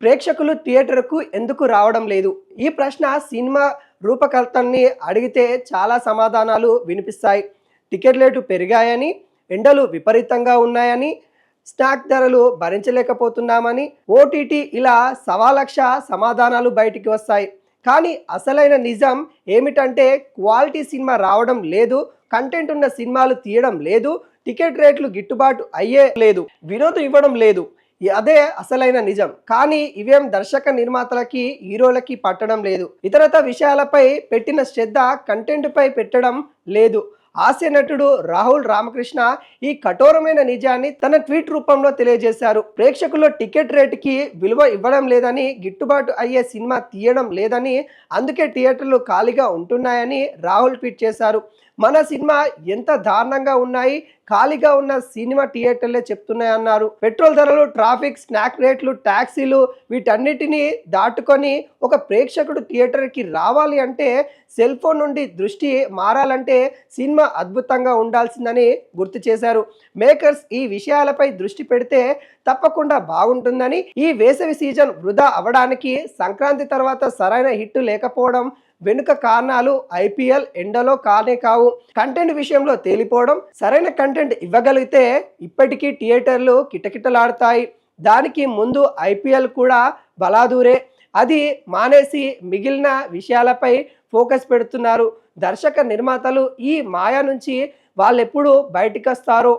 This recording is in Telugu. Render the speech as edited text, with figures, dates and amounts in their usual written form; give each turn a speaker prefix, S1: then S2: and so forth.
S1: ప్రేక్షకులు థియేటర్కు ఎందుకు రావడం లేదు? ఈ ప్రశ్న సినిమా రూపకర్తల్ని అడిగితే చాలా సమాధానాలు వినిపిస్తాయి. టికెట్ రేటు పెరిగాయని, ఎండలు విపరీతంగా ఉన్నాయని, స్నాక్ ధరలు భరించలేకపోతున్నామని, ఓటీటీ ఇలా సవాలక్ష సమాధానాలు బయటికి వస్తాయి. కానీ అసలైన నిజం ఏమిటంటే క్వాలిటీ సినిమా రావడం లేదు, కంటెంట్ ఉన్న సినిమాలు తీయడం లేదు, టికెట్ రేట్లు గిట్టుబాటు అయ్యే లేదు, వినోదం ఇవ్వడం లేదు. అదే అసలైన నిజం. కానీ ఇవేం దర్శక నిర్మాతలకి హీరోలకి పట్టడం లేదు. ఇతరత విషయాలపై పెట్టిన శ్రద్ధ కంటెంట్ పై పెట్టడం లేదు. హాస్య నటుడు రాహుల్ రామకృష్ణ ఈ కఠోరమైన నిజాన్ని తన ట్వీట్ రూపంలో తెలియజేశారు. ప్రేక్షకులు టికెట్ రేటుకి విలువ ఇవ్వడం లేదని, గిట్టుబాటు అయ్యే సినిమా తీయడం లేదని, అందుకే థియేటర్లు ఖాళీగా ఉంటున్నాయని రాహుల్ ట్వీట్ చేశారు. మన సినిమా ఎంత దారుణంగా ఉన్నాయి, ఖాళీగా ఉన్న సినిమా థియేటర్లే చెప్తున్నాయన్నారు. పెట్రోల్ ధరలు, ట్రాఫిక్, స్నాక్ రేట్లు, ట్యాక్సీలు వీటన్నిటినీ దాటుకొని ఒక ప్రేక్షకుడు థియేటర్కి రావాలి అంటే, సెల్ ఫోన్ నుండి దృష్టి మారాలంటే సినిమా అద్భుతంగా ఉండాల్సిందని గుర్తు చేశారు. మేకర్స్ ఈ విషయాలపై దృష్టి పెడితే తప్పకుండా బాగుంటుందని, ఈ వేసవి సీజన్ వృధా అవ్వడానికి సంక్రాంతి తర్వాత సరైన హిట్ లేకపోవడం వెనుక కారణాలు ఐపీఎల్, ఎండలో కానే కావు. కంటెంట్ విషయంలో తేలిపోవడం. సరైన కంటెంట్ ఇవ్వగలిగితే ఇప్పటికీ థియేటర్లు కిటకిటలాడతాయి. దానికి ముందు ఐపీఎల్ కూడా బలాదూరే. అది మానేసి మిగిలిన విషయాలపై ఫోకస్ పెడుతున్నారు. దర్శక నిర్మాతలు ఈ మాయ నుంచి వాళ్ళెప్పుడు బయటికి వస్తారో